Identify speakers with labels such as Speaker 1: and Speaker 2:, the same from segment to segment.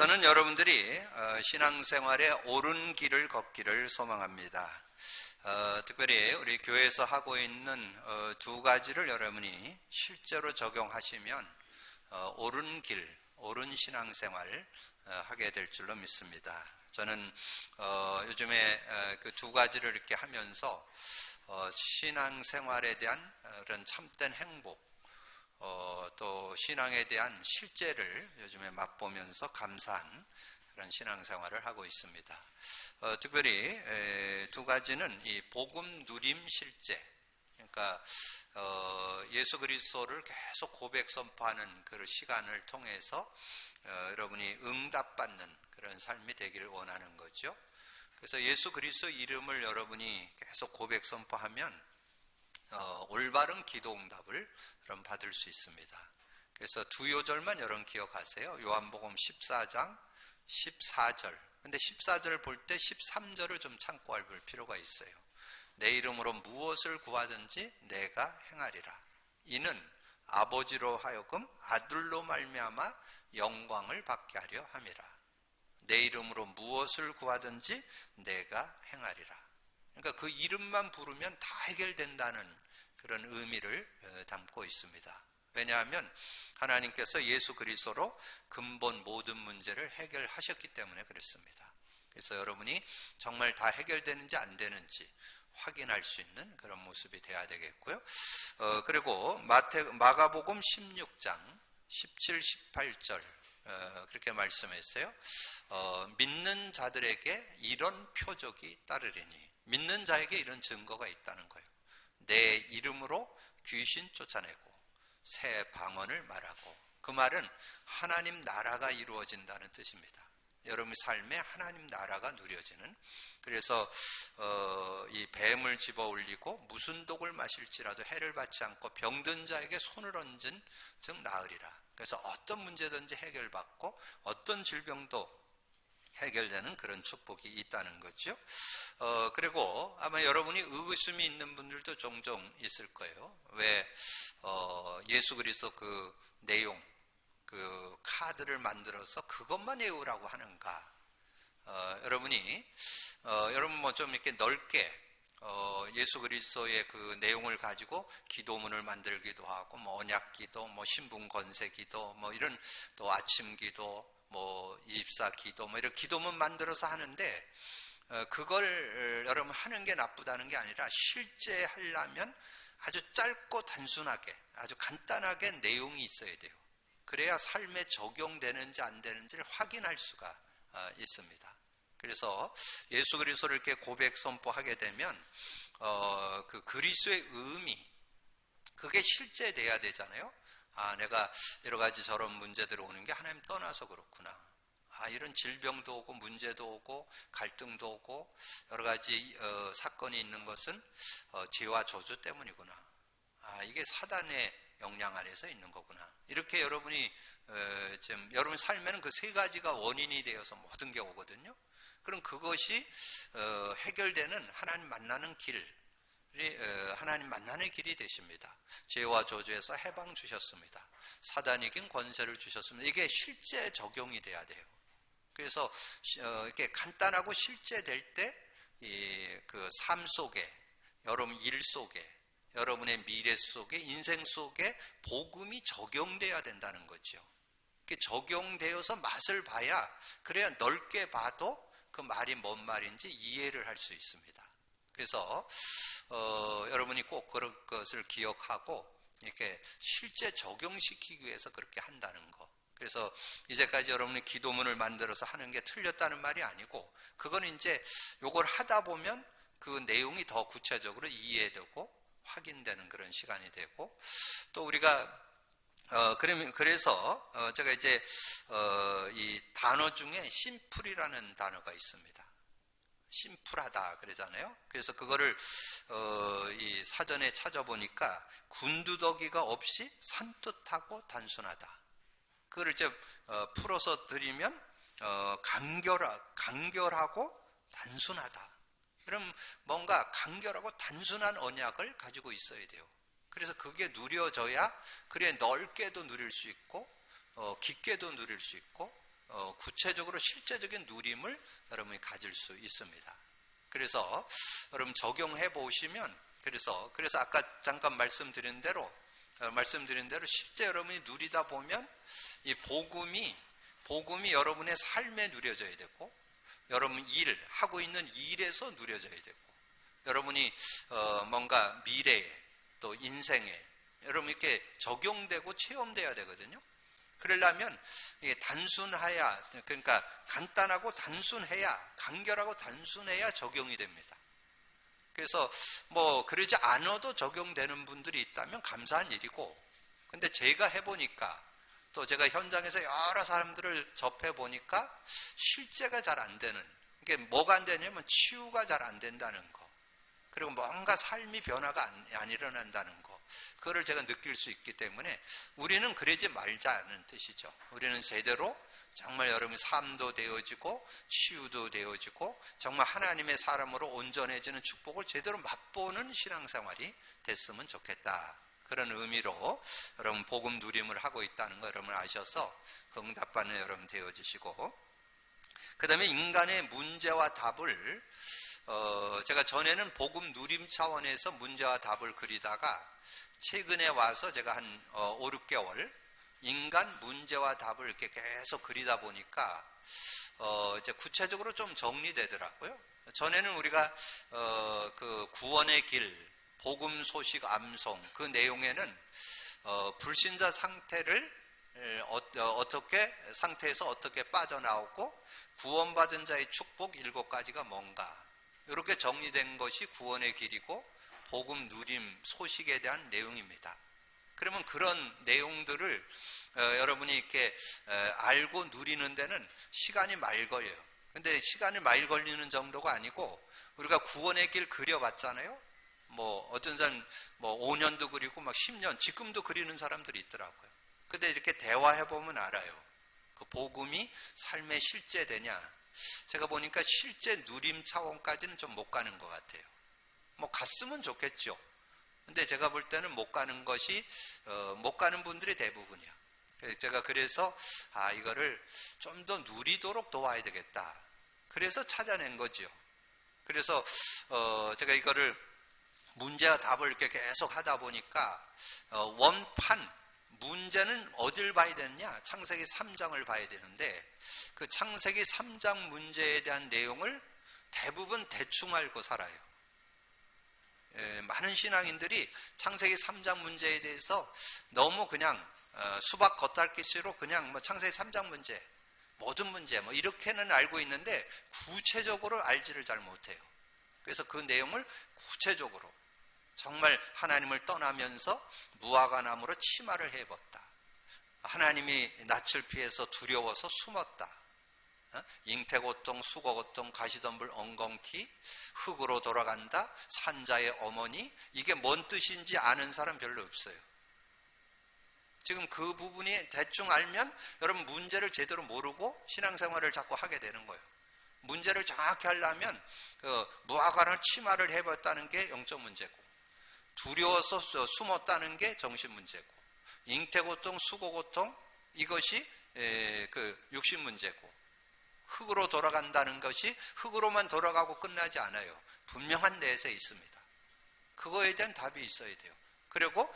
Speaker 1: 저는 여러분들이 신앙생활의 옳은 길을 걷기를 소망합니다. 특별히 우리 교회에서 하고 있는 두 가지를 여러분이 실제로 적용하시면 옳은 길, 옳은 신앙생활 하게 될 줄로 믿습니다. 저는 요즘에 그 두 가지를 이렇게 하면서 신앙생활에 대한 그런 참된 행복, 또 신앙에 대한 실제를 요즘에 맛보면서 감사한 그런 신앙생활을 하고 있습니다. 특별히 두 가지는 이 복음 누림 실제, 그러니까 예수 그리스도를 계속 고백 선포하는 그 시간을 통해서 여러분이 응답받는 그런 삶이 되기를 원하는 거죠. 그래서 예수 그리스도 이름을 여러분이 계속 고백 선포하면 올바른 기도 응답을 여러분 받을 수 있습니다. 그래서 두 요절만 여러분 기억하세요. 요한복음 14장 14절. 근데 14절 볼 때 13절을 좀 참고 볼 필요가 있어요. 내 이름으로 무엇을 구하든지 내가 행하리라. 이는 아버지로 하여금 아들로 말미암아 영광을 받게 하려 함이라. 내 이름으로 무엇을 구하든지 내가 행하리라. 그러니까 그 이름만 부르면 다 해결된다는 그런 의미를 담고 있습니다. 왜냐하면 하나님께서 예수 그리스도로 근본 모든 문제를 해결하셨기 때문에 그렇습니다. 그래서 여러분이 정말 다 해결되는지 안 되는지 확인할 수 있는 그런 모습이 돼야 되겠고요. 그리고 마가복음 16장 17, 18절 그렇게 말씀했어요. 믿는 자들에게 이런 표적이 따르리니, 믿는 자에게 이런 증거가 있다는 거예요. 내 이름으로 귀신 쫓아내고 새 방언을 말하고. 그 말은 하나님 나라가 이루어진다는 뜻입니다. 여러분의 삶에 하나님 나라가 누려지는. 그래서 이 뱀을 집어 올리고 무슨 독을 마실지라도 해를 받지 않고 병든 자에게 손을 얹은 즉 나으리라. 그래서 어떤 문제든지 해결받고 어떤 질병도 해결되는 그런 축복이 있다는 거죠. 그리고 아마 여러분이 의구심이 있는 분들도 종종 있을 거예요. 왜 예수 그리스도 그 내용, 그 카드를 만들어서 그것만 외우라고 하는가? 여러분 뭐 좀 이렇게 넓게 예수 그리스도의 그 내용을 가지고 기도문을 만들기도 하고, 뭐 언약기도, 뭐 신분 권세기도, 뭐 이런 또 아침기도, 뭐 24기도, 뭐 이런 기도문 만들어서 하는데, 그걸 여러분 하는 게 나쁘다는 게 아니라 실제 하려면 아주 짧고 단순하게, 아주 간단하게 내용이 있어야 돼요. 그래야 삶에 적용되는지 안 되는지를 확인할 수가 있습니다. 그래서 예수 그리스도를 이렇게 고백 선포하게 되면 그 그리스도의 의미, 그게 실제돼야 되잖아요. 내가 여러 가지 저런 문제들이 오는 게 하나님 떠나서 그렇구나. 이런 질병도 오고 문제도 오고 갈등도 오고 여러 가지 사건이 있는 것은 죄와 저주 때문이구나. 이게 사단의 영향 아래서 있는 거구나. 이렇게 여러분이 지금 여러분 삶에는 그 세 가지가 원인이 되어서 모든 게 오거든요. 그럼 그것이 해결되는 하나님 만나는 길이 하나님 만나는 길이 되십니다. 죄와 저주에서 해방 주셨습니다. 사단이 이긴 권세를 주셨습니다. 이게 실제 적용이 돼야 돼요. 그래서 이렇게 간단하고 실제될 때 그 삶 속에, 여러분 일 속에, 여러분의 미래 속에, 인생 속에 복음이 적용돼야 된다는 거죠. 적용되어서 맛을 봐야, 그래야 넓게 봐도 그 말이 뭔 말인지 이해를 할 수 있습니다. 그래서 여러분이 꼭 그런 것을 기억하고 이렇게 실제 적용시키기 위해서 그렇게 한다는 거. 그래서 이제까지 여러분이 기도문을 만들어서 하는 게 틀렸다는 말이 아니고, 그건 이제 요걸 하다 보면 그 내용이 더 구체적으로 이해되고 확인되는 그런 시간이 되고, 또 우리가 그래서 제가 이제 이 단어 중에 심플이라는 단어가 있습니다. 심플하다 그러잖아요. 그래서 그거를 이 사전에 찾아보니까 군두더기가 없이 산뜻하고 단순하다. 그걸 이제 풀어서 드리면 간결하고 단순하다. 그럼 뭔가 간결하고 단순한 언약을 가지고 있어야 돼요. 그래서 그게 누려져야, 그래 넓게도 누릴 수 있고 깊게도 누릴 수 있고 구체적으로 실제적인 누림을 여러분이 가질 수 있습니다. 그래서 여러분 적용해 보시면 그래서 아까 잠깐 말씀드린 대로 실제 여러분이 누리다 보면 이 복음이 여러분의 삶에 누려져야 되고 여러분 하고 있는 일에서 누려져야 되고 여러분이 뭔가 미래에 또 인생에 여러분 이렇게 적용되고 체험돼야 되거든요. 그러려면 이게 단순해야, 그러니까 간단하고 단순해야, 간결하고 단순해야 적용이 됩니다. 그래서 그러지 않아도 적용되는 분들이 있다면 감사한 일이고, 근데 제가 해보니까 또 제가 현장에서 여러 사람들을 접해보니까 실제가 잘 안 되는, 이게 뭐가 안 되냐면 치유가 잘 안 된다는 거, 그리고 뭔가 삶이 변화가 안 일어난다는 거, 그거를 제가 느낄 수 있기 때문에 우리는 그러지 말자는 뜻이죠. 우리는 제대로 정말 여러분의 삶도 되어지고 치유도 되어지고 정말 하나님의 사람으로 온전해지는 축복을 제대로 맛보는 신앙생활이 됐으면 좋겠다. 그런 의미로 여러분 복음 누림을 하고 있다는 거 여러분 아셔서 그 응답받는 여러분 되어지시고, 그 다음에 인간의 문제와 답을 제가 전에는 복음 누림 차원에서 문제와 답을 그리다가 최근에 와서 제가 한 5, 6개월 인간 문제와 답을 이렇게 계속 그리다 보니까 이제 구체적으로 좀 정리되더라고요. 전에는 우리가 그 구원의 길, 복음 소식 암송 그 내용에는 불신자 상태를 어떻게 상태에서 어떻게 빠져나오고 구원받은 자의 축복 7가지가 뭔가 이렇게 정리된 것이 구원의 길이고 복음 누림 소식에 대한 내용입니다. 그러면 그런 내용들을 여러분이 이렇게 알고 누리는 데는 시간이 많이 걸려요. 근데 시간이 많이 걸리는 정도가 아니고 우리가 구원의 길 그려봤잖아요. 어떤 사람 5년도 그리고 막 10년, 지금도 그리는 사람들이 있더라고요. 근데 이렇게 대화해보면 알아요. 그 복음이 삶에 실제되냐. 제가 보니까 실제 누림 차원까지는 좀 못 가는 것 같아요. 갔으면 좋겠죠. 근데 제가 볼 때는 못 가는 분들이 대부분이야. 제가 그래서 이거를 좀 더 누리도록 도와야 되겠다. 그래서 찾아낸 거죠. 그래서 제가 이거를 문제와 답을 이렇게 계속 하다 보니까 원판 문제는 어딜 봐야 되느냐? 창세기 3장을 봐야 되는데 그 창세기 3장 문제에 대한 내용을 대부분 대충 알고 살아요. 많은 신앙인들이 창세기 3장 문제에 대해서 너무 그냥 수박 겉핥기식으로 그냥 창세기 3장 문제, 모든 문제 이렇게는 알고 있는데 구체적으로 알지를 잘 못해요. 그래서 그 내용을 구체적으로 정말 하나님을 떠나면서 무화과나무로 치마를 해입었다. 하나님이 낯을 피해서 두려워서 숨었다. 잉태고통, 수고고통, 가시덤불 엉겅퀴, 흙으로 돌아간다, 산자의 어머니, 이게 뭔 뜻인지 아는 사람 별로 없어요. 지금 그 부분이 대충 알면 여러분 문제를 제대로 모르고 신앙생활을 자꾸 하게 되는 거예요. 문제를 정확히 하려면 무화과를 치마를 해봤다는 게 영적 문제고, 두려워서 숨었다는 게 정신 문제고, 잉태고통, 수고고통 이것이 그 육신 문제고, 흙으로 돌아간다는 것이 흙으로만 돌아가고 끝나지 않아요. 분명한 내세에 있습니다. 그거에 대한 답이 있어야 돼요. 그리고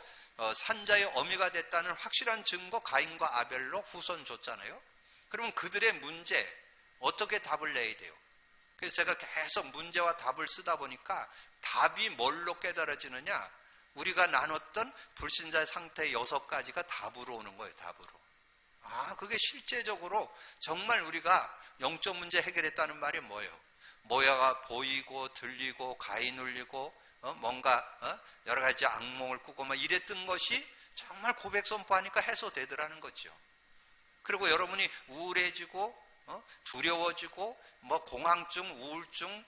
Speaker 1: 산자의 어미가 됐다는 확실한 증거 가인과 아벨로 후손 줬잖아요. 그러면 그들의 문제 어떻게 답을 내야 돼요? 그래서 제가 계속 문제와 답을 쓰다 보니까 답이 뭘로 깨달아지느냐? 우리가 나눴던 불신자의 상태 6가지가 답으로 오는 거예요. 답으로. 그게 실제적으로 정말 우리가 영적 문제 해결했다는 말이 뭐예요? 모야가 보이고 들리고 가위 눌리고 뭔가 여러 가지 악몽을 꾸고 이랬던 것이 정말 고백 선포하니까 해소되더라는 거죠. 그리고 여러분이 우울해지고 두려워지고 공황증, 우울증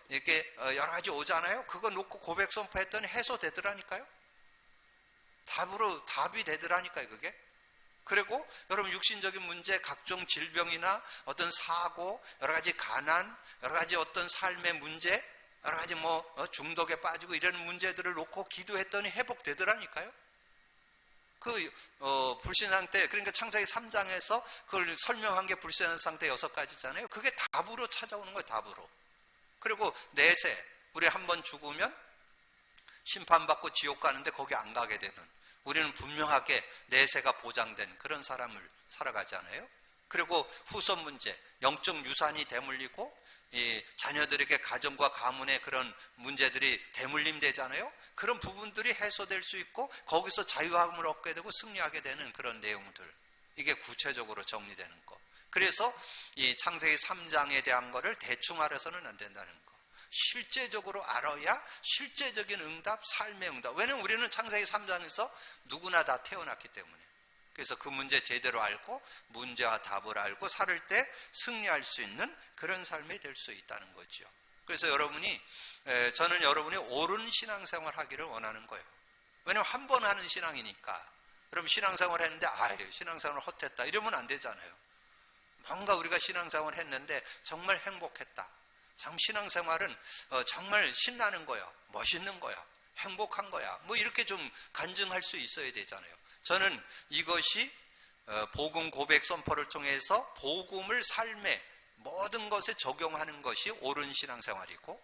Speaker 1: 이렇게 여러 가지 오잖아요. 그거 놓고 고백 선포했더니 해소되더라니까요. 답이 되더라니까요, 그게. 그리고 여러분 육신적인 문제, 각종 질병이나 어떤 사고, 여러 가지 가난, 여러 가지 어떤 삶의 문제, 여러 가지 중독에 빠지고 이런 문제들을 놓고 기도했더니 회복되더라니까요. 불신 상태, 그러니까 창세기 3장에서 그걸 설명한 게 불신한 상태 6가지잖아요. 그게 답으로 찾아오는 거예요, 답으로. 그리고 내세, 우리 한번 죽으면 심판받고 지옥 가는데 거기 안 가게 되는, 우리는 분명하게 내세가 보장된 그런 삶을 살아가잖아요. 그리고 후손 문제, 영적 유산이 대물리고 이 자녀들에게 가정과 가문의 그런 문제들이 대물림 되잖아요. 그런 부분들이 해소될 수 있고 거기서 자유함을 얻게 되고 승리하게 되는 그런 내용들, 이게 구체적으로 정리되는 거. 그래서 이 창세기 3장에 대한 거를 대충 알아서는 안 된다는 거. 실제적으로 알아야 실제적인 응답, 삶의 응답. 왜냐하면 우리는 창세기 3장에서 누구나 다 태어났기 때문에. 그래서 그 문제 제대로 알고 문제와 답을 알고 살을 때 승리할 수 있는 그런 삶이 될 수 있다는 거죠. 그래서 저는 여러분이 옳은 신앙생활 하기를 원하는 거예요. 왜냐하면 한 번 하는 신앙이니까. 그럼 신앙생활 했는데 신앙생활 헛했다 이러면 안 되잖아요. 뭔가 우리가 신앙생활 했는데 정말 행복했다. 참 신앙생활은 정말 신나는 거야, 멋있는 거야, 행복한 거야, 뭐 이렇게 좀 간증할 수 있어야 되잖아요. 저는 이것이 복음 고백 선포를 통해서 복음을 삶의 모든 것에 적용하는 것이 옳은 신앙생활이고,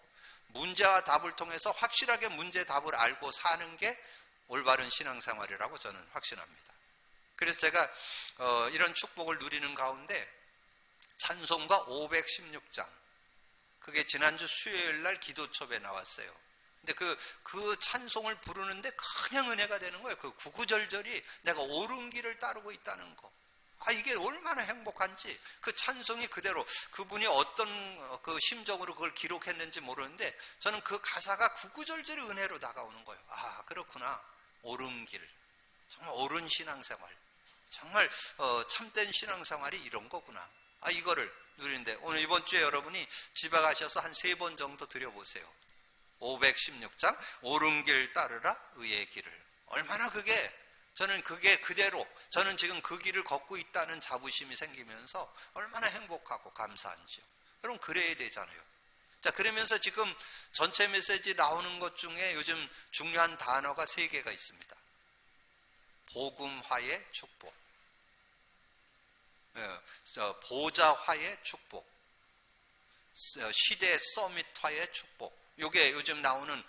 Speaker 1: 문제와 답을 통해서 확실하게 문제 답을 알고 사는 게 올바른 신앙생활이라고 저는 확신합니다. 그래서 제가 이런 축복을 누리는 가운데 찬송가 516장, 그게 지난주 수요일 날 기도첩에 나왔어요. 근데 그 찬송을 부르는데 그냥 은혜가 되는 거예요. 그 구구절절이 내가 옳은 길을 따르고 있다는 거. 이게 얼마나 행복한지. 그 찬송이 그대로 그분이 어떤 그 심정으로 그걸 기록했는지 모르는데 저는 그 가사가 구구절절이 은혜로 다가오는 거예요. 그렇구나. 옳은 길. 정말 옳은 신앙생활. 정말 참된 신앙생활이 이런 거구나. 이거를 누리는데 오늘 이번 주에 여러분이 집에 가셔서 한 3번 정도 드려보세요. 516장 옳은 길 따르라 의의 길을. 얼마나 저는 그게 그대로 저는 지금 그 길을 걷고 있다는 자부심이 생기면서 얼마나 행복하고 감사한지요. 여러분 그래야 되잖아요. 자, 그러면서 지금 전체 메시지 나오는 것 중에 요즘 중요한 단어가 3개가 있습니다. 복음화의 축복, 보좌화의 축복, 시대 서밋화의 축복. 이게 요즘 나오는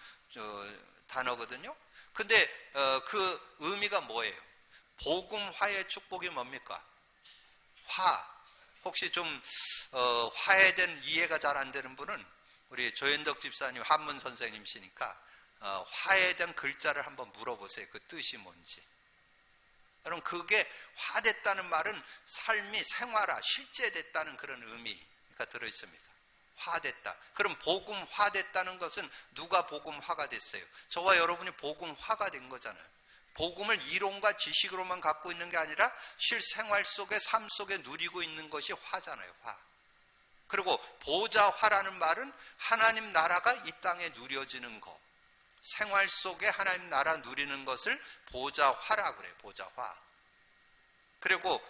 Speaker 1: 단어거든요. 근데 그 의미가 뭐예요? 복음화의 축복이 뭡니까? 혹시 좀 화해된 이해가 잘 안 되는 분은 우리 조현덕 집사님 한문 선생님이시니까 화해된 글자를 한번 물어보세요. 그 뜻이 뭔지. 여러분 그게 화됐다는 말은 삶이 생활화, 실제됐다는 그런 의미가 들어있습니다. 화됐다. 그럼 복음화됐다는 것은 누가 복음화가 됐어요? 저와 여러분이 복음화가 된 거잖아요. 복음을 이론과 지식으로만 갖고 있는 게 아니라 실생활 속에 삶 속에 누리고 있는 것이 화잖아요. 화. 그리고 보좌화라는 말은 하나님 나라가 이 땅에 누려지는 것, 생활 속에 하나님 나라 누리는 것을 보좌화라 그래요. 보좌화. 그리고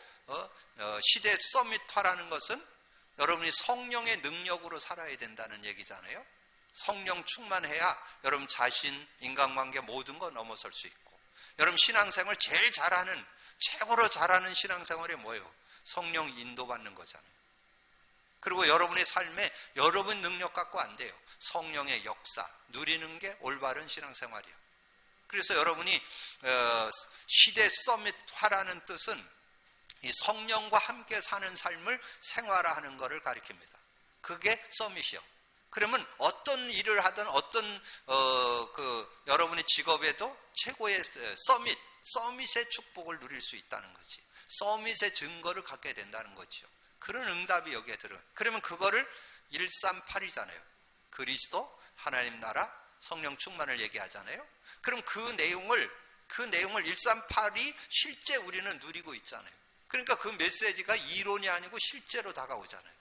Speaker 1: 시대 서밋화라는 것은 여러분이 성령의 능력으로 살아야 된다는 얘기잖아요. 성령 충만해야 여러분 자신, 인간관계 모든 거 넘어설 수 있고, 여러분 신앙생활 제일 잘하는, 최고로 잘하는 신앙생활이 뭐예요? 성령 인도받는 거잖아요. 그리고 여러분의 삶에 여러분 능력 갖고 안 돼요. 성령의 역사 누리는 게 올바른 신앙생활이에요. 그래서 여러분이 시대 서밋화라는 뜻은 이 성령과 함께 사는 삶을 생활화하는 것을 가리킵니다. 그게 서밋이요. 그러면 어떤 일을 하든 어떤 여러분의 직업에도 최고의 서밋의 축복을 누릴 수 있다는 거지. 서밋의 증거를 갖게 된다는 거죠. 그런 응답이 여기에 들어요. 그러면 그거를 138이잖아요. 그리스도, 하나님 나라, 성령 충만을 얘기하잖아요. 그럼 그 내용을 138이 실제 우리는 누리고 있잖아요. 그러니까 그 메시지가 이론이 아니고 실제로 다가오잖아요.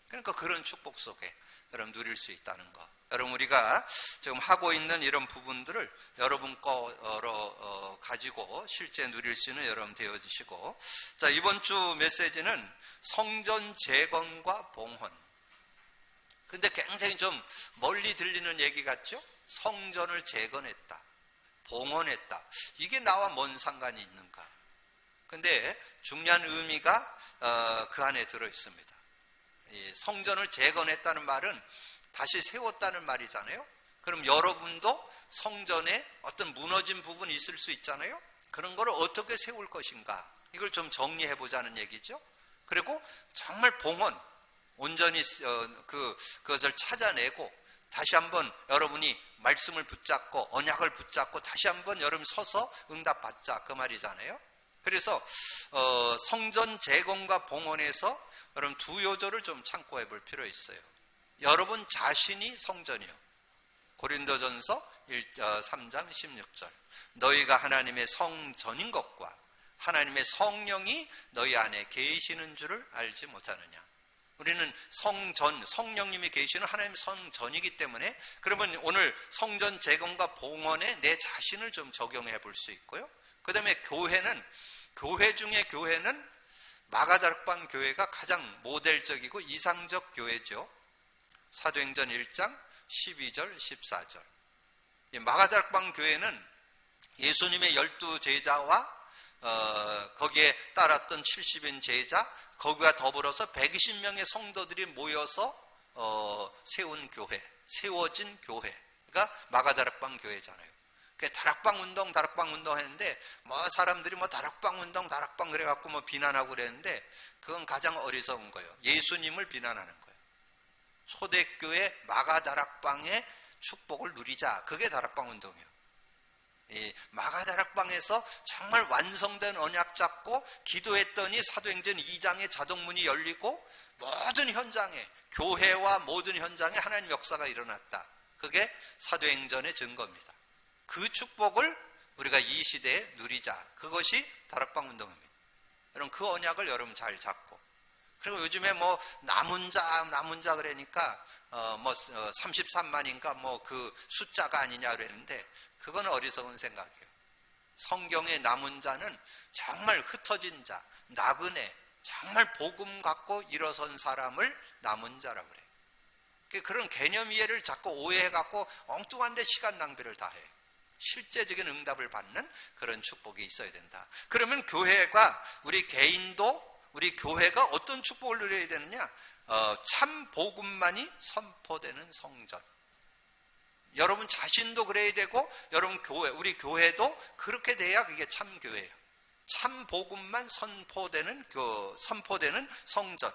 Speaker 1: 그러니까 그런 축복 속에 여러분 누릴 수 있다는 거. 여러분 우리가 지금 하고 있는 이런 부분들을 여러분 거로 가지고 실제 누릴 수 있는 여러분 되어주시고, 자, 이번 주 메시지는 성전 재건과 봉헌. 근데 굉장히 좀 멀리 들리는 얘기 같죠? 성전을 재건했다, 봉헌했다. 이게 나와 뭔 상관이 있는가? 근데 중요한 의미가 그 안에 들어 있습니다. 이 성전을 재건했다는 말은 다시 세웠다는 말이잖아요. 그럼 여러분도 성전에 어떤 무너진 부분이 있을 수 있잖아요. 그런 거를 어떻게 세울 것인가? 이걸 좀 정리해 보자는 얘기죠. 그리고 정말 봉헌, 온전히 그것을 찾아내고 다시 한번 여러분이 말씀을 붙잡고 언약을 붙잡고 다시 한번 여러분 서서 응답받자, 그 말이잖아요. 그래서 성전 재건과 봉헌에서 여러분 두 요소를 좀 참고해 볼 필요 있어요. 여러분 자신이 성전이요. 고린도전서 3장 16절. 너희가 하나님의 성전인 것과 하나님의 성령이 너희 안에 계시는 줄을 알지 못하느냐. 우리는 성전, 성령님이 계시는 하나님의 성전이기 때문에, 그러면 오늘 성전 재건과 봉헌에 내 자신을 좀 적용해 볼 수 있고요. 그 다음에 교회 중에 교회는 마가다락방 교회가 가장 모델적이고 이상적 교회죠. 사도행전 1장 12절 14절. 마가다락방 교회는 예수님의 12제자와 거기에 따랐던 70인 제자, 거기와 더불어서 120명의 성도들이 모여서 세운 교회, 세워진 교회가 마가다락방 교회잖아요. 다락방 운동 했는데 사람들이 다락방 운동 그래갖고 비난하고 그랬는데, 그건 가장 어리석은 거예요. 예수님을 비난하는 거예요. 초대교회 마가다락방의 축복을 누리자, 그게 다락방 운동이에요. 이 마가다락방에서 정말 완성된 언약 잡고 기도했더니 사도행전 2장에 자동문이 열리고 모든 현장에, 교회와 모든 현장에 하나님 역사가 일어났다. 그게 사도행전의 증거입니다. 그 축복을 우리가 이 시대에 누리자, 그것이 다락방 운동입니다. 여러분 그 언약을 여러분 잘 잡고, 그리고 요즘에 남은 자 그러니까 33만인가 그 숫자가 아니냐 그랬는데, 그건 어리석은 생각이에요. 성경의 남은 자는 정말 흩어진 자, 나그네, 정말 복음 갖고 일어선 사람을 남은 자라고 그래요. 그런 개념 이해를 자꾸 오해해갖고 엉뚱한 데 시간 낭비를 다 해요. 실제적인 응답을 받는 그런 축복이 있어야 된다. 그러면 교회가, 우리 개인도, 우리 교회가 어떤 축복을 누려야 되느냐? 참 복음만이 선포되는 성전. 여러분 자신도 그래야 되고, 여러분 교회, 우리 교회도 그렇게 돼야 그게 참 교회예요. 참 복음만 선포되는 성전.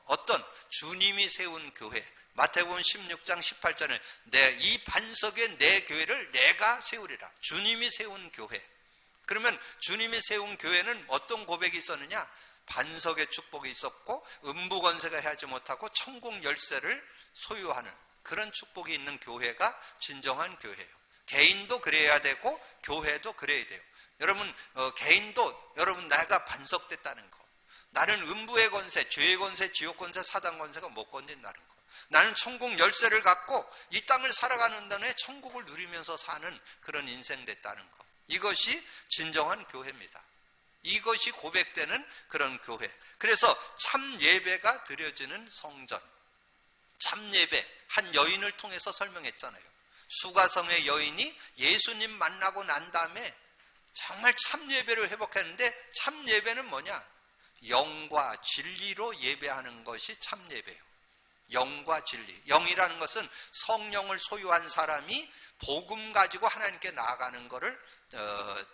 Speaker 1: 어떤 주님이 세운 교회. 마태복음 16장 18절에 이 반석에 내 교회를 내가 세우리라. 주님이 세운 교회. 그러면 주님이 세운 교회는 어떤 고백이 있었느냐? 반석의 축복이 있었고 음부권세가 하지 못하고 천국 열쇠를 소유하는 그런 축복이 있는 교회가 진정한 교회예요. 개인도 그래야 되고 교회도 그래야 돼요. 여러분 개인도 여러분 내가 반석됐다는 거. 나는 음부의 권세, 죄의 권세, 지옥 권세, 사단 권세가 못 건진다는 거. 나는 천국 열쇠를 갖고 이 땅을 살아가는 동안에 천국을 누리면서 사는 그런 인생 됐다는 것. 이것이 진정한 교회입니다. 이것이 고백되는 그런 교회. 그래서 참 예배가 드려지는 성전. 참 예배, 한 여인을 통해서 설명했잖아요. 수가성의 여인이 예수님 만나고 난 다음에 정말 참 예배를 회복했는데, 참 예배는 뭐냐? 영과 진리로 예배하는 것이 참 예배예요. 영과 진리. 영이라는 것은 성령을 소유한 사람이 복음 가지고 하나님께 나아가는 것을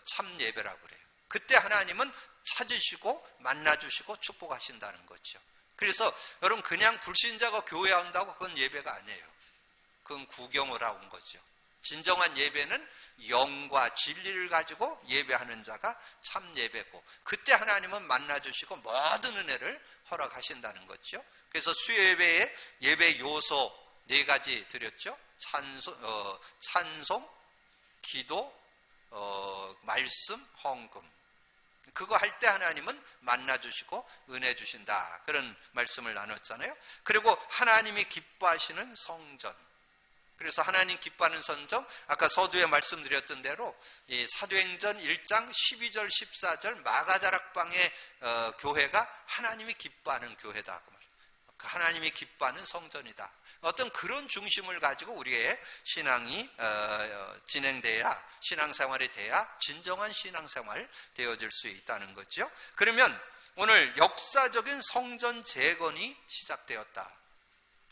Speaker 1: 참 예배라고 그래요. 그때 하나님은 찾으시고 만나주시고 축복하신다는 거죠. 그래서 여러분 그냥 불신자가 교회 온다고 그건 예배가 아니에요. 그건 구경을 하고 온 거죠. 진정한 예배는 영과 진리를 가지고 예배하는 자가 참 예배고, 그때 하나님은 만나주시고 모든 은혜를 허락하신다는 거죠. 그래서 수요예배에 예배 요소 4가지 드렸죠. 찬송, 기도, 말씀, 헌금. 그거 할 때 하나님은 만나주시고 은혜 주신다, 그런 말씀을 나눴잖아요. 그리고 하나님이 기뻐하시는 성전. 그래서 하나님 기뻐하는 성전, 아까 서두에 말씀드렸던 대로 이 사도행전 1장 12절 14절 마가다락방의 교회가 하나님이 기뻐하는 교회다. 그 하나님이 기뻐하는 성전이다. 어떤 그런 중심을 가지고 우리의 신앙이 진행돼야, 신앙생활이 돼야 진정한 신앙생활 되어질 수 있다는 거죠. 그러면 오늘 역사적인 성전 재건이 시작되었다.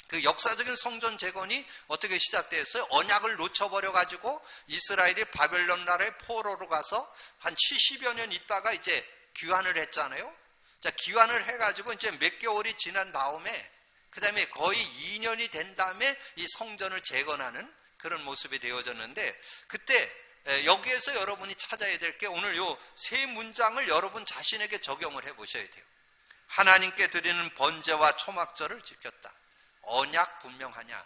Speaker 1: 그 역사적인 성전 재건이 어떻게 시작되었어요? 언약을 놓쳐버려가지고 이스라엘이 바벨론 나라의 포로로 가서 한 70여 년 있다가 이제 귀환을 했잖아요. 자, 귀환을 해가지고 이제 몇 개월이 지난 다음에, 그 다음에 거의 2년이 된 다음에 이 성전을 재건하는 그런 모습이 되어졌는데, 그때 여기에서 여러분이 찾아야 될 게 오늘 요 세 문장을 여러분 자신에게 적용을 해 보셔야 돼요. 하나님께 드리는 번제와 초막절을 지켰다. 언약 분명하냐?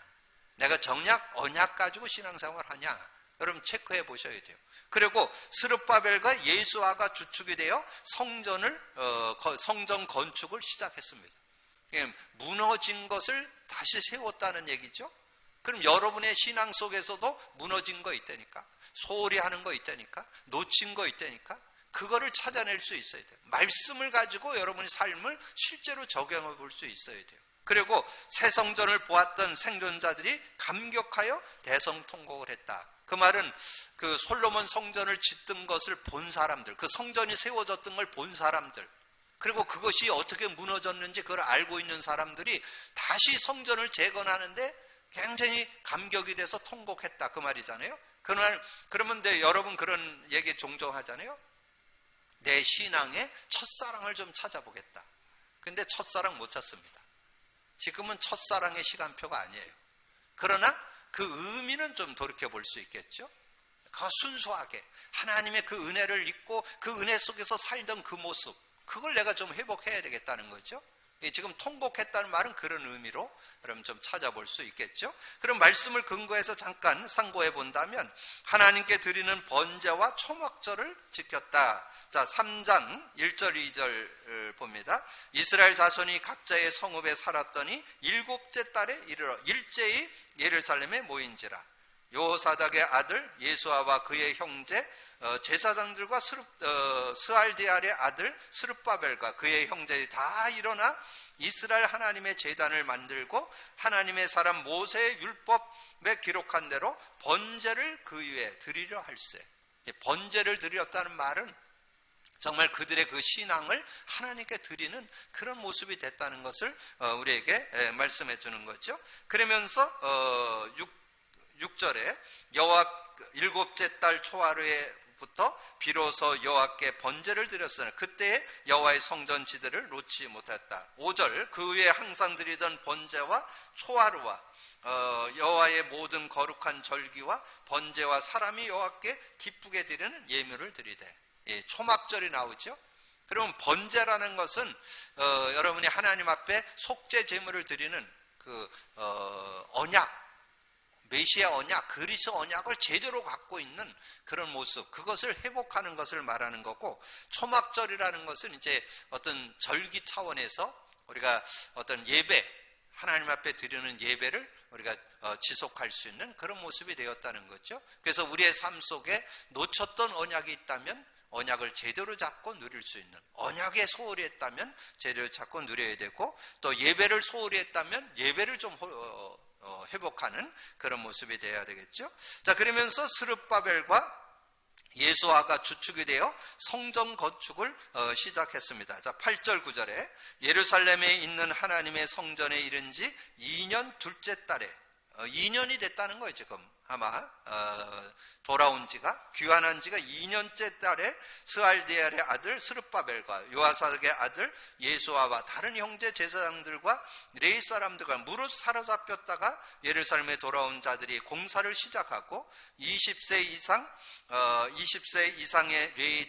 Speaker 1: 내가 정략 언약 가지고 신앙생활 하냐? 여러분 체크해 보셔야 돼요. 그리고 스룹바벨과 예수아가 주축이 되어 성전 건축을 시작했습니다. 무너진 것을 다시 세웠다는 얘기죠. 그럼 여러분의 신앙 속에서도 무너진 거 있다니까, 소홀히 하는 거 있다니까, 놓친 거 있다니까, 그거를 찾아낼 수 있어야 돼요. 말씀을 가지고 여러분의 삶을 실제로 적용해 볼 수 있어야 돼요. 그리고 새 성전을 보았던 생존자들이 감격하여 대성통곡을 했다. 그 말은 그 솔로몬 성전을 짓던 것을 본 사람들, 그 성전이 세워졌던 걸 본 사람들, 그리고 그것이 어떻게 무너졌는지 그걸 알고 있는 사람들이 다시 성전을 재건하는데 굉장히 감격이 돼서 통곡했다, 그 말이잖아요. 그러면 여러분 그런 얘기 종종 하잖아요. 내 신앙의 첫사랑을 좀 찾아보겠다. 근데 첫사랑 못 찾습니다. 지금은 첫사랑의 시간표가 아니에요. 그러나 그 의미는 좀 돌이켜 볼 수 있겠죠. 그 순수하게 하나님의 그 은혜를 잊고 그 은혜 속에서 살던 그 모습, 그걸 내가 좀 회복해야 되겠다는 거죠. 지금 통곡했다는 말은 그런 의미로 여러분 좀 찾아볼 수 있겠죠. 그럼 말씀을 근거해서 잠깐 상고해 본다면, 하나님께 드리는 번제와 초막절을 지켰다. 자, 3장 1절 2절 봅니다. 이스라엘 자손이 각자의 성읍에 살았더니 7째 달에 이르러 일제히 예루살렘에 모인지라. 여호사닥의 아들 예수아와 그의 형제 제사장들과 스알디알의 아들 스룹바벨과 그의 형제들이 다 일어나 이스라엘 하나님의 제단을 만들고 하나님의 사람 모세의 율법에 기록한 대로 번제를 그 위에 드리려 할세. 번제를 드렸다는 말은 정말 그들의 그 신앙을 하나님께 드리는 그런 모습이 됐다는 것을 우리에게 말씀해 주는 거죠. 그러면서 6절에 여호와 7째 달 초하루에부터 비로소 여호와께 번제를 드렸으나 그때에 여호와의 성전 지대를 놓지 못했다. 5절 그 위에 항상 드리던 번제와 초하루와 여호와의 모든 거룩한 절기와 번제와 사람이 여호와께 기쁘게 드리는 예물을 드리되. 초막절이 나오죠. 그러면 번제라는 것은 여러분이 하나님 앞에 속죄 제물을 드리는 그 언약, 메시아 언약, 그리스도 언약을 제대로 갖고 있는 그런 모습, 그것을 회복하는 것을 말하는 거고, 초막절이라는 것은 이제 어떤 절기 차원에서 우리가 어떤 예배, 하나님 앞에 드리는 예배를 우리가 지속할 수 있는 그런 모습이 되었다는 거죠. 그래서 우리의 삶 속에 놓쳤던 언약이 있다면 언약을 제대로 잡고 누릴 수 있는, 언약에 소홀히 했다면 제대로 잡고 누려야 되고, 또 예배를 소홀히 했다면 예배를 좀 회복하는 그런 모습이 되어야 되겠죠. 자, 그러면서 스룹바벨과 예수아가 주축이 되어 성전 건축을 시작했습니다. 자, 8절 9절에 예루살렘에 있는 하나님의 성전에 이른 지 2년 둘째 달에, 2년이 됐다는 거예요. 지금 아마 돌아온 지가, 귀환한 지가 2년째 달에 스알디엘의 아들 스룹바벨과 요아삭의 아들 예수아와 다른 형제 제사장들과 레위 사람들과 무릇 사로잡혔다가 예루살렘에 돌아온 자들이 공사를 시작하고 20세 이상의 레위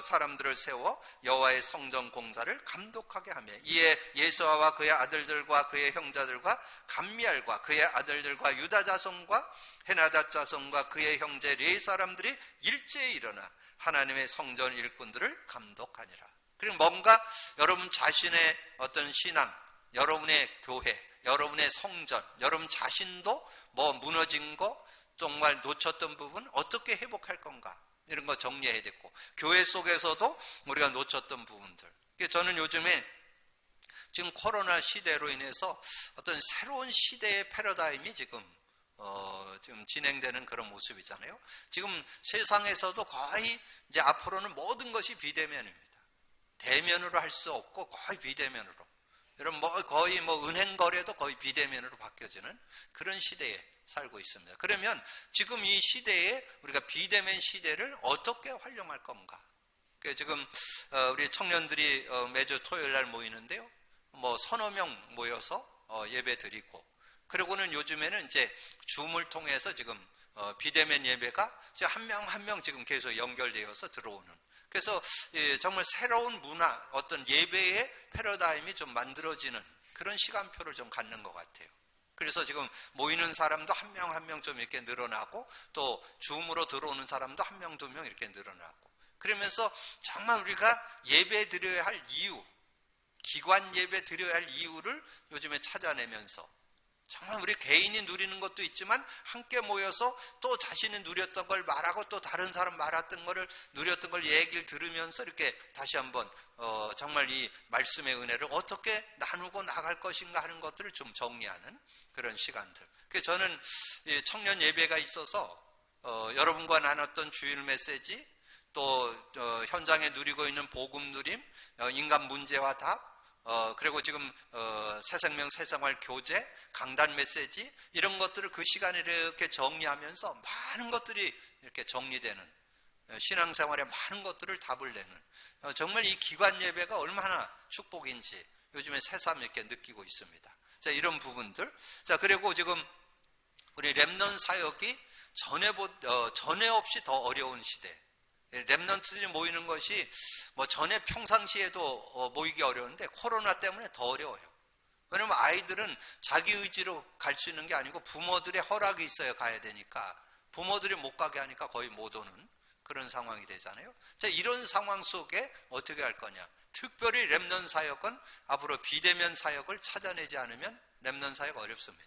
Speaker 1: 사람들을 세워 여호와의 성전 공사를 감독하게 하며, 이에 예수아와 그의 아들들과 그의 형제들과 감미알과 그의 아들들과 유다 자손과 헤나닷 자손과 그의 형제 레위 사람들이 일제히 일어나 하나님의 성전 일꾼들을 감독하니라. 그리고 뭔가 여러분 자신의 어떤 신앙, 여러분의 교회, 여러분의 성전, 여러분 자신도 뭐 무너진 거, 정말 놓쳤던 부분 어떻게 회복할 건가, 이런 거 정리해야 되고, 교회 속에서도 우리가 놓쳤던 부분들. 저는 요즘에 지금 코로나 시대로 인해서 어떤 새로운 시대의 패러다임이 지금 진행되는 그런 모습이잖아요. 지금 세상에서도 거의 이제 앞으로는 모든 것이 비대면입니다. 대면으로 할 수 없고 거의 비대면으로. 여러분 거의 은행 거래도 거의 비대면으로 바뀌어지는 그런 시대에 살고 있습니다. 그러면 지금 이 시대에 우리가 비대면 시대를 어떻게 활용할 건가? 지금 우리 청년들이 매주 토요일 날 모이는데요. 서너 명 모여서 예배 드리고, 그리고는 요즘에는 이제 줌을 통해서 지금 비대면 예배가 한 명 한 명 지금 계속 연결되어서 들어오는. 그래서 정말 새로운 문화, 어떤 예배의 패러다임이 좀 만들어지는 그런 시간표를 좀 갖는 것 같아요. 그래서 지금 모이는 사람도 한 명 한 명 좀 이렇게 늘어나고, 또 줌으로 들어오는 사람도 한 명 두 명 이렇게 늘어나고, 그러면서 정말 우리가 예배 드려야 할 이유, 기관 예배 드려야 할 이유를 요즘에 찾아내면서 정말 우리 개인이 누리는 것도 있지만 함께 모여서 또 자신이 누렸던 걸 말하고, 또 다른 사람 말했던 거를 누렸던 걸 얘기를 들으면서 이렇게 다시 한번 정말 이 말씀의 은혜를 어떻게 나누고 나갈 것인가 하는 것들을 좀 정리하는 그런 시간들. 그래서 저는 청년 예배가 있어서 여러분과 나눴던 주일 메시지, 또 현장에 누리고 있는 복음 누림, 인간 문제와 답, 그리고 지금 새생명 새생활 교재, 강단 메시지, 이런 것들을 그 시간에 이렇게 정리하면서 많은 것들이 이렇게 정리되는, 신앙생활에 많은 것들을 답을 내는, 정말 이 기관 예배가 얼마나 축복인지 요즘에 새삼 이렇게 느끼고 있습니다. 자, 이런 부분들. 자, 그리고 지금 우리 렘넌트 사역이 전에 없이 더 어려운 시대. 렘넌트들이 모이는 것이 전에 평상시에도 모이기 어려운데 코로나 때문에 더 어려워요. 왜냐면 아이들은 자기 의지로 갈 수 있는 게 아니고 부모들의 허락이 있어야 가야 되니까, 부모들이 못 가게 하니까 거의 못 오는 그런 상황이 되잖아요. 자, 이런 상황 속에 어떻게 할 거냐? 특별히 렘넌트 사역은 앞으로 비대면 사역을 찾아내지 않으면 렘넌트 사역 어렵습니다.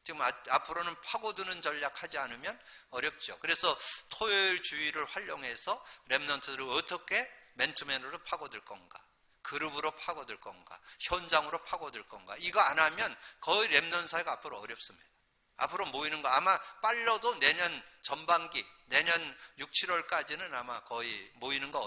Speaker 1: 지금 앞으로는 파고드는 전략하지 않으면 어렵죠. 그래서 토요일 주일을 활용해서 렘넌트들을 어떻게 맨투맨으로 파고들 건가, 그룹으로 파고들 건가, 현장으로 파고들 건가, 이거 안 하면 거의 렘넌트 사회가 앞으로 어렵습니다. 앞으로 모이는 거 아마 빨라도 내년 전반기, 내년 6, 7월까지는 아마 거의 모이는 거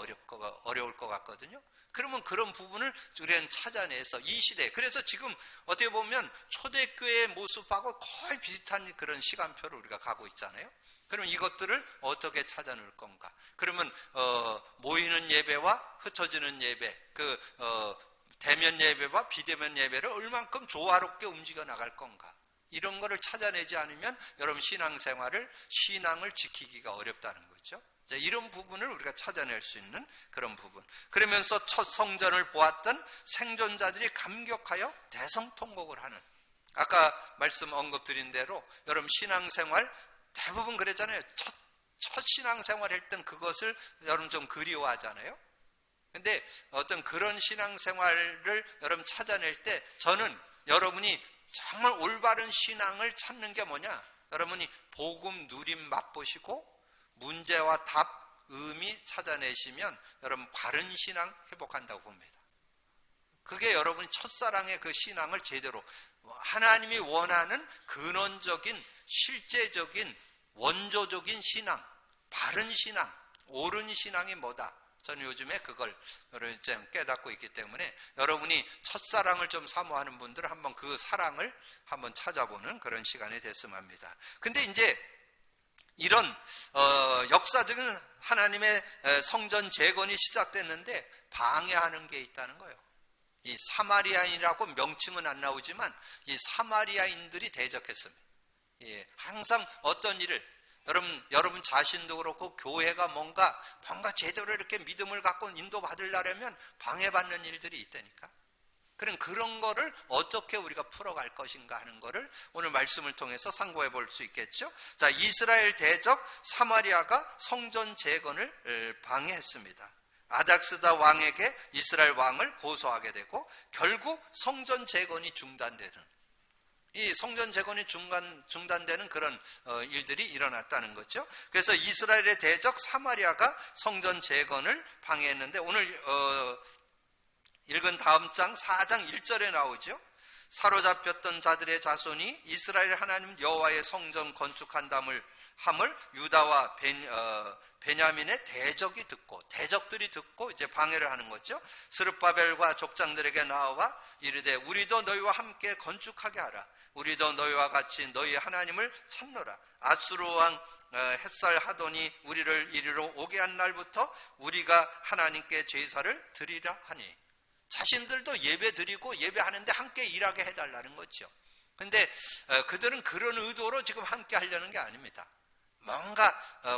Speaker 1: 어려울 것 같거든요. 그러면 그런 부분을 우리는 찾아내서 이 시대, 그래서 지금 어떻게 보면 초대교회의 모습하고 거의 비슷한 그런 시간표를 우리가 가고 있잖아요. 그럼 이것들을 어떻게 찾아낼 건가? 그러면 모이는 예배와 흩어지는 예배, 대면 예배와 비대면 예배를 얼만큼 조화롭게 움직여 나갈 건가? 이런 거를 찾아내지 않으면 여러분 신앙을 지키기가 어렵다는 거죠. 이런 부분을 우리가 찾아낼 수 있는 그런 부분. 그러면서 첫 성전을 보았던 생존자들이 감격하여 대성통곡을 하는, 아까 말씀 언급드린 대로 여러분 신앙생활 대부분 그랬잖아요. 첫 신앙생활 했던 그것을 여러분 좀 그리워하잖아요. 근데 어떤 그런 신앙생활을 여러분 찾아낼 때 저는 여러분이 정말 올바른 신앙을 찾는 게 뭐냐? 여러분이 복음 누림 맛보시고 문제와 답, 의미 찾아내시면 여러분 바른 신앙 회복한다고 봅니다. 그게 여러분이 첫사랑의 그 신앙을 제대로, 하나님이 원하는 근원적인, 실제적인, 원조적인 신앙, 바른 신앙, 옳은 신앙이 뭐다? 저는 요즘에 그걸 여러분 깨닫고 있기 때문에 여러분이 첫사랑을 좀 사모하는 분들은 한번 그 사랑을 한번 찾아보는 그런 시간이 됐으면 합니다. 근데 이제 이런 역사적인 하나님의 성전 재건이 시작됐는데 방해하는 게 있다는 거예요. 이 사마리아인이라고 명칭은 안 나오지만 이 사마리아인들이 대적했습니다. 항상 어떤 일을 여러분 자신도 그렇고 교회가 뭔가 제대로 이렇게 믿음을 갖고 인도받으려면 방해받는 일들이 있다니까. 그런 거를 어떻게 우리가 풀어갈 것인가 하는 거를 오늘 말씀을 통해서 상고해 볼 수 있겠죠. 자, 이스라엘 대적 사마리아가 성전 재건을 방해했습니다. 아닥스다 왕에게 이스라엘 왕을 고소하게 되고 결국 성전 재건이 중단되는, 이 성전 재건이 중단되는 그런 일들이 일어났다는 거죠. 그래서 이스라엘의 대적 사마리아가 성전 재건을 방해했는데 오늘 읽은 다음 장 4장 1절에 나오죠. 사로잡혔던 자들의 자손이 이스라엘 하나님 여호와의 성전 건축한담을 함을 유다와 베냐민의 대적들이 듣고 이제 방해를 하는 거죠. 스룹바벨과 족장들에게 나와 이르되 우리도 너희와 함께 건축하게 하라. 우리도 너희와 같이 너희의 하나님을 찾노라. 아수르 왕 햇살 하돈이 우리를 이리로 오게 한 날부터 우리가 하나님께 제사를 드리라 하니, 자신들도 예배 드리고 예배하는데 함께 일하게 해달라는 거죠. 그런데 그들은 그런 의도로 지금 함께 하려는 게 아닙니다. 뭔가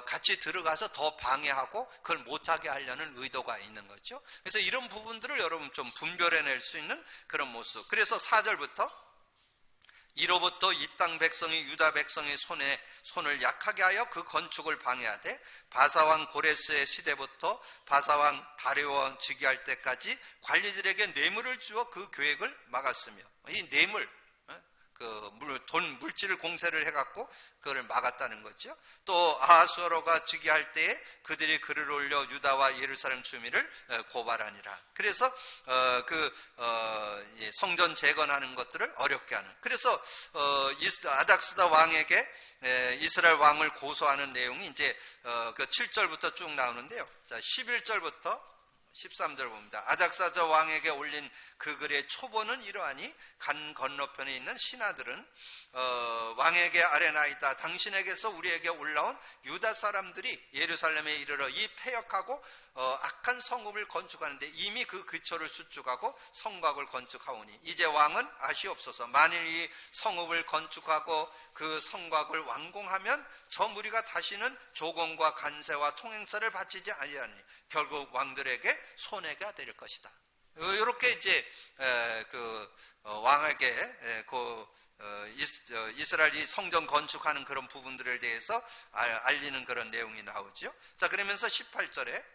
Speaker 1: 같이 들어가서 더 방해하고 그걸 못하게 하려는 의도가 있는 거죠. 그래서 이런 부분들을 여러분 좀 분별해낼 수 있는 그런 모습. 그래서 4절부터 이로부터 이 땅 백성이 유다 백성의 손을 약하게 하여 그 건축을 방해하되 바사왕 고레스의 시대부터 바사왕 다리오왕 즉위할 때까지 관리들에게 뇌물을 주어 그 계획을 막았으며, 이 뇌물, 물질을 공세를 해갖고 그걸 막았다는 거죠. 또 아하수에로가 즉위할 때에 그들이 글을 올려 유다와 예루살렘 주민을 고발하니라. 그래서 성전 재건하는 것들을 어렵게 하는. 그래서 아닥스다 왕에게 이스라엘 왕을 고소하는 내용이 이제 그 7절부터 쭉 나오는데요. 자, 11절부터 13절 봅니다. 아닥사자 왕에게 올린 그 글의 초본은 이러하니 간 건너편에 있는 신하들은 왕에게 아뢰나이다. 당신에게서 우리에게 올라온 유다 사람들이 예루살렘에 이르러 이 패역하고 악한 성읍을 건축하는데 이미 그 기초를 수축하고 성곽을 건축하오니 이제 왕은 아시옵소서. 만일 이 성읍을 건축하고 그 성곽을 완공하면 저 무리가 다시는 조공과 간세와 통행세를 바치지 아니하니 결국 왕들에게 손해가 될 것이다. 이렇게 이제 왕에게 이스라엘이 성전 건축하는 그런 부분들에 대해서 알리는 그런 내용이 나오죠. 자, 그러면서 18절에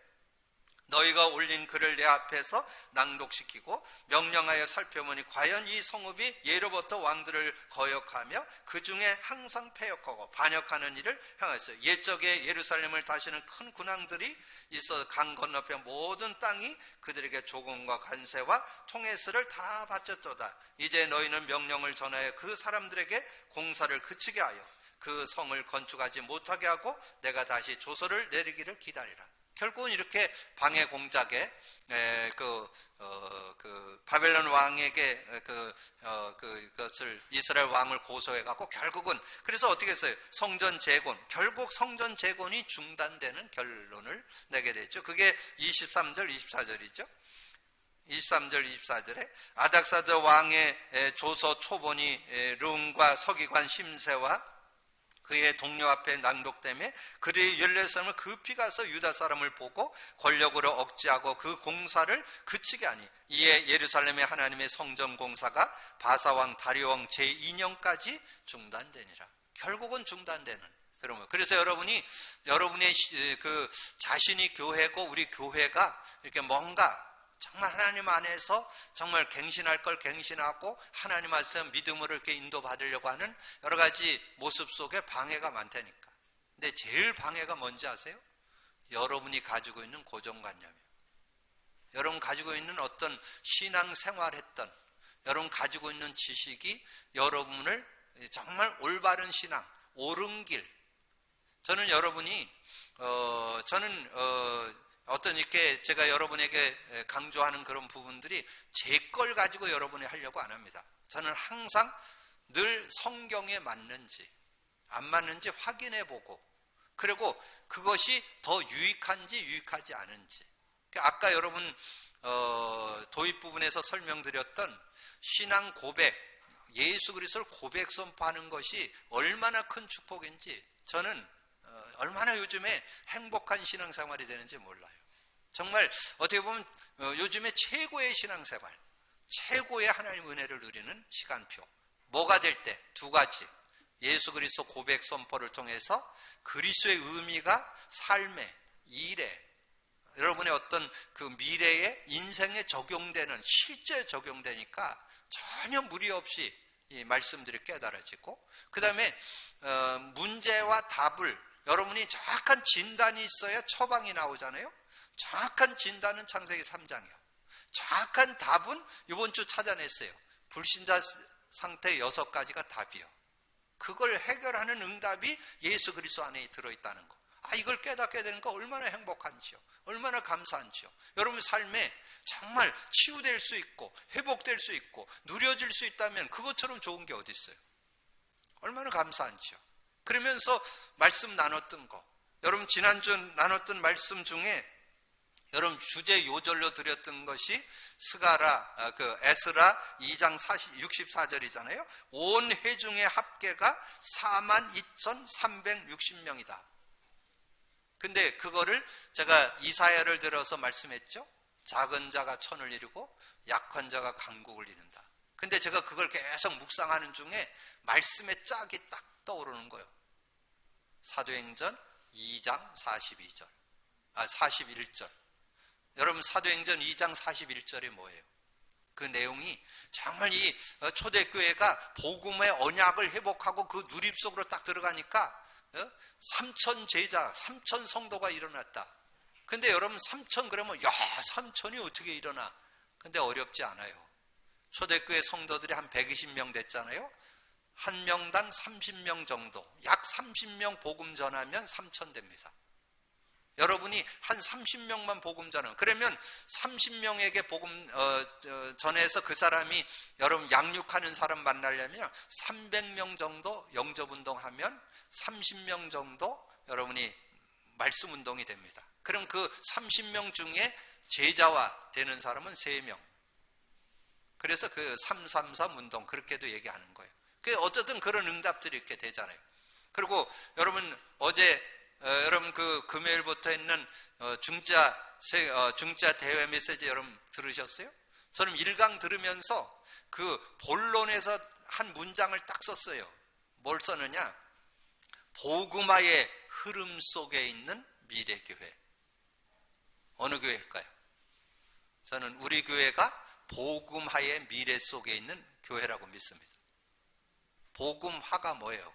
Speaker 1: 너희가 올린 글을 내 앞에서 낭독시키고 명령하여 살펴보니 과연 이 성읍이 예로부터 왕들을 거역하며 그 중에 항상 패역하고 반역하는 일을 행하였어요. 옛적에 예루살렘을 다시는 큰 군왕들이 있어 강 건너편 모든 땅이 그들에게 조공과 관세와 통해서를 다 바쳤도다. 이제 너희는 명령을 전하여 그 사람들에게 공사를 그치게 하여 그 성을 건축하지 못하게 하고 내가 다시 조서를 내리기를 기다리라. 결국은 이렇게 방해 공작에 바벨론 왕에게 그것을 이스라엘 왕을 고소해 갖고 결국은 그래서 어떻게 했어요? 성전 재건, 결국 성전 재건이 중단되는 결론을 내게 됐죠. 그게 23절 24절이죠. 23절 24절에 아닥사드 왕의 조서 초본이 rum과 서기관 심세와 그의 동료 앞에 낭독되며 그들이 14사람을 급히 가서 유다 사람을 보고 권력으로 억제하고 그 공사를 그치게 하니 이에 예루살렘의 하나님의 성전 공사가 바사왕 다리오왕 제2년까지 중단되니라. 결국은 중단되는. 그래서 여러분의 그 자신이 교회고 우리 교회가 이렇게 뭔가 정말 하나님 안에서 정말 갱신할 걸 갱신하고 하나님 안에서 믿음으로 이렇게 인도받으려고 하는 여러 가지 모습 속에 방해가 많다니까. 근데 제일 방해가 뭔지 아세요? 여러분이 가지고 있는 고정관념이에요. 여러분 가지고 있는 어떤 신앙생활했던, 여러분 가지고 있는 지식이 여러분을 정말 올바른 신앙, 옳은 길. 저는 여러분이 어떤 이렇게 제가 여러분에게 강조하는 그런 부분들이 제 걸 가지고 여러분이 하려고 안 합니다. 저는 항상 늘 성경에 맞는지 안 맞는지 확인해 보고, 그리고 그것이 더 유익한지 유익하지 않은지. 아까 여러분 도입 부분에서 설명드렸던 신앙 고백, 예수 그리스도를 고백 선포하는 것이 얼마나 큰 축복인지 저는 얼마나 요즘에 행복한 신앙생활이 되는지 몰라요. 정말 어떻게 보면 요즘에 최고의 신앙생활, 최고의 하나님 은혜를 누리는 시간표. 뭐가 될 때? 두 가지. 예수 그리스도 고백 선포를 통해서 그리스도의 의미가 삶에, 일에, 여러분의 어떤 그 미래의 인생에 적용되는, 실제 적용되니까 전혀 무리 없이 이 말씀들이 깨달아지고, 그 다음에 문제와 답을 여러분이 정확한 진단이 있어야 처방이 나오잖아요. 정확한 진단은 창세기 3장이에요. 정확한 답은 이번 주 찾아냈어요. 불신자 상태 6가지가 답이요. 그걸 해결하는 응답이 예수 그리스도 안에 들어있다는 거. 이걸 깨닫게 되는 거 얼마나 행복한지요. 얼마나 감사한지요. 여러분 삶에 정말 치유될 수 있고 회복될 수 있고 누려질 수 있다면 그것처럼 좋은 게 어디 있어요. 얼마나 감사한지요. 그러면서 말씀 나눴던 거, 여러분 지난주 나눴던 말씀 중에 여러분 주제 요절로 드렸던 것이 에스라 2장 64절이잖아요. 온 회중의 합계가 42,360명이다. 근데 그거를 제가 이사야를 들어서 말씀했죠. 작은 자가 천을 이루고 약한 자가 강국을 이룬다. 근데 제가 그걸 계속 묵상하는 중에 말씀의 짝이 딱 떠오르는 거예요. 사도행전 2장 41절. 여러분 사도행전 2장 41절이 뭐예요? 그 내용이 정말 이 초대교회가 복음의 언약을 회복하고 그 누림 속으로 딱 들어가니까 3,000 제자, 3,000 성도가 일어났다. 근데 여러분 3,000 그러면 3,000이 어떻게 일어나? 근데 어렵지 않아요. 초대교회 성도들이 한 120명 됐잖아요. 한 명당 30명 정도, 약 30명 복음 전하면 3,000 됩니다. 여러분이 한 30명만 복음 전하면, 그러면 30명에게 복음 전해서 그 사람이 여러분 양육하는 사람 만나려면 300명 정도 영접운동하면 30명 정도 여러분이 말씀운동이 됩니다. 그럼 그 30명 중에 제자화 되는 사람은 3명. 그래서 그 333 운동 그렇게도 얘기하는 거예요. 어쨌든 그런 응답들이 이렇게 되잖아요. 그리고 여러분 어제 여러분 그 금요일부터 있는 중자 대회 메시지 여러분 들으셨어요? 저는 1강 들으면서 그 본론에서 한 문장을 딱 썼어요. 뭘 썼느냐? 복음화의 흐름 속에 있는 미래교회. 어느 교회일까요? 저는 우리 교회가 복음화의 미래 속에 있는 교회라고 믿습니다. 복음화가 뭐예요?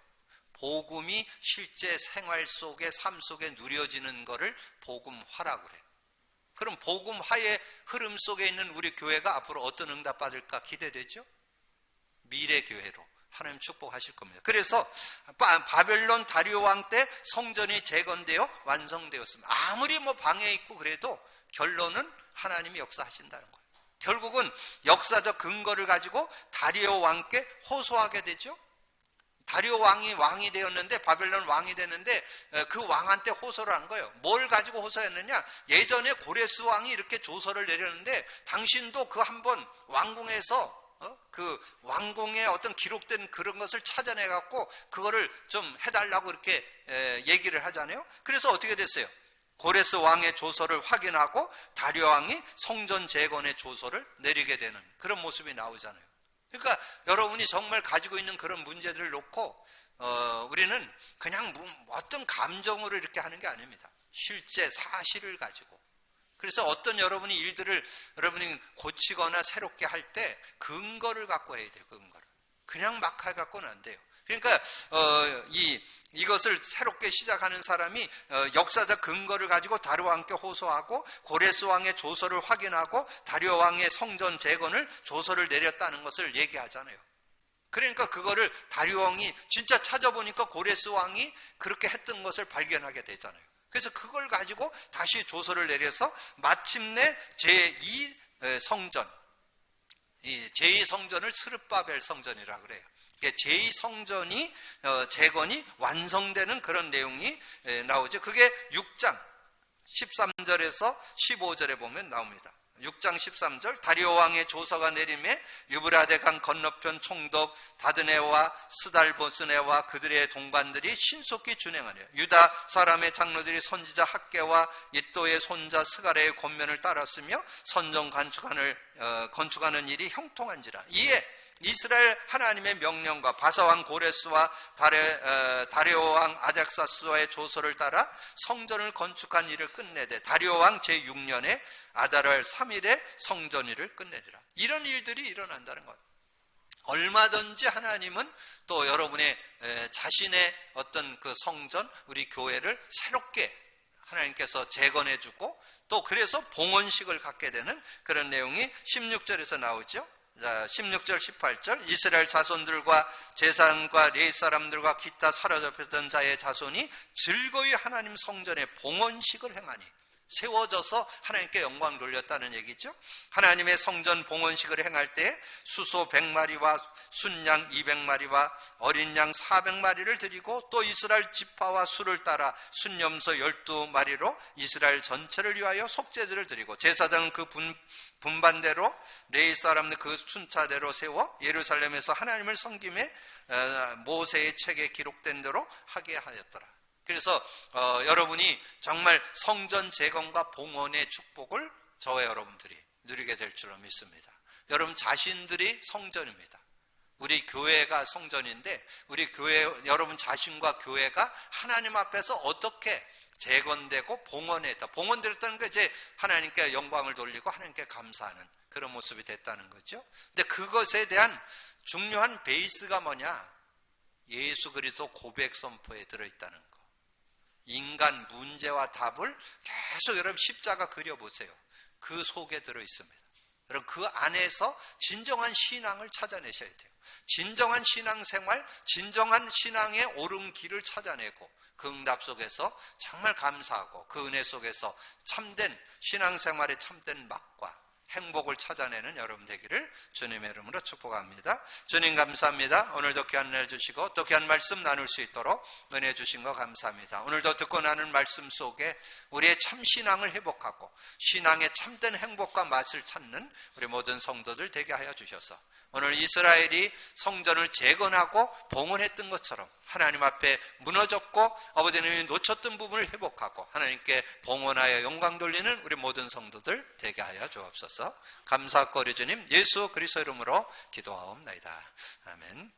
Speaker 1: 복음이 실제 생활 속에 삶 속에 누려지는 것을 복음화라고 그래요. 그럼 복음화의 흐름 속에 있는 우리 교회가 앞으로 어떤 응답 받을까 기대되죠? 미래교회로 하나님 축복하실 겁니다. 그래서 바벨론 다리오 왕 때 성전이 재건되어 완성되었습니다. 아무리 방해 있고 그래도 결론은 하나님이 역사하신다는 거예요. 결국은 역사적 근거를 가지고 다리오 왕께 호소하게 되죠. 다리오 왕이 되었는데, 바벨론 왕이 됐는데 그 왕한테 호소를 한 거예요. 뭘 가지고 호소했느냐? 예전에 고레스 왕이 이렇게 조서를 내렸는데 당신도 그 한번 왕궁에서 그 왕궁에 어떤 기록된 그런 것을 찾아내 갖고 그거를 좀 해달라고 이렇게 얘기를 하잖아요. 그래서 어떻게 됐어요? 고레스 왕의 조서를 확인하고 다리오 왕이 성전 재건의 조서를 내리게 되는 그런 모습이 나오잖아요. 그러니까 여러분이 정말 가지고 있는 그런 문제들을 놓고 우리는 그냥 어떤 감정으로 이렇게 하는 게 아닙니다. 실제 사실을 가지고. 그래서 어떤 여러분이 일들을 여러분이 고치거나 새롭게 할 때 근거를 갖고 해야 돼요. 근거를. 그냥 막 해갖고는 안 돼요. 그러니까 이것을 새롭게 시작하는 사람이 역사적 근거를 가지고 다리오 왕께 호소하고 고레스 왕의 조서를 확인하고 다리오 왕의 성전 재건을 조서를 내렸다는 것을 얘기하잖아요. 그러니까 그거를 다리오 왕이 진짜 찾아보니까 고레스 왕이 그렇게 했던 것을 발견하게 되잖아요. 그래서 그걸 가지고 다시 조서를 내려서 마침내 제2 성전, 이 제2성전을 스룹바벨 성전이라고 그래요. 제2성전이 재건이 완성되는 그런 내용이 나오죠. 그게 6장 13절에서 15절에 보면 나옵니다. 6장 13절, 다리오 왕의 조서가 내림에 유브라데 강 건너편 총독 다드네와 스달보스네와 그들의 동관들이 신속히 준행하려 유다 사람의 장로들이 선지자 학계와 이또의 손자 스가랴의 권면을 따랐으며 선정 건축하는 일이 형통한지라. 이에 이스라엘 하나님의 명령과 바사왕 고레스와 다리오 왕 아닥사스와의 조서를 따라 성전을 건축한 일을 끝내되 다리오 왕 제6년에 아달월 3일에 성전 일을 끝내리라. 이런 일들이 일어난다는 것. 얼마든지 하나님은 또 여러분의 자신의 어떤 그 성전, 우리 교회를 새롭게 하나님께서 재건해주고 또 그래서 봉헌식을 갖게 되는 그런 내용이 16절에서 나오죠. 자, 16절 18절 이스라엘 자손들과 제사장과 레위 사람들과 기타 사로잡혔던 자의 자손이 즐거이 하나님 성전에 봉헌식을 행하니, 세워져서 하나님께 영광 돌렸다는 얘기죠. 하나님의 성전 봉헌식을 행할 때 수소 100마리와 순양 200마리와 어린 양 400마리를 드리고 또 이스라엘 지파와 수를 따라 순염소 12마리로 이스라엘 전체를 위하여 속죄제를 드리고, 제사장은 그 분반대로 레위 사람들 그 순차대로 세워 예루살렘에서 하나님을 섬김에 모세의 책에 기록된 대로 하게 하였더라. 그래서 여러분이 정말 성전 재건과 봉헌의 축복을 저와 여러분들이 누리게 될 줄로 믿습니다. 여러분 자신들이 성전입니다. 우리 교회가 성전인데 우리 교회, 여러분 자신과 교회가 하나님 앞에서 어떻게 재건되고 봉헌했다. 봉헌되었다는 게 이제 하나님께 영광을 돌리고 하나님께 감사하는 그런 모습이 됐다는 거죠. 근데 그것에 대한 중요한 베이스가 뭐냐? 예수 그리스도 고백 선포에 들어있다는 거. 인간 문제와 답을 계속 여러분 십자가 그려보세요. 그 속에 들어있습니다. 여러분 그 안에서 진정한 신앙을 찾아내셔야 돼요. 진정한 신앙생활, 진정한 신앙의 옳은 길을 찾아내고 그 응답 속에서 정말 감사하고 그 은혜 속에서 참된 신앙생활의 참된 맛과 행복을 찾아내는 여러분 되기를 주님의 이름으로 축복합니다. 주님 감사합니다. 오늘도 귀한 은혜 주시고 또 귀한 말씀 나눌 수 있도록 은혜 주신 거 감사합니다. 오늘도 듣고 나는 말씀 속에 우리의 참 신앙을 회복하고 신앙의 참된 행복과 맛을 찾는 우리 모든 성도들 되게 하여 주셔서 오늘 이스라엘이 성전을 재건하고 봉헌했던 것처럼 하나님 앞에 무너졌고 아버지님이 놓쳤던 부분을 회복하고 하나님께 봉헌하여 영광 돌리는 우리 모든 성도들 되게 하여 주옵소서. 감사거리 주님 예수 그리스도 이름으로 기도하옵나이다. 아멘.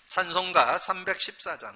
Speaker 1: 찬송가 314장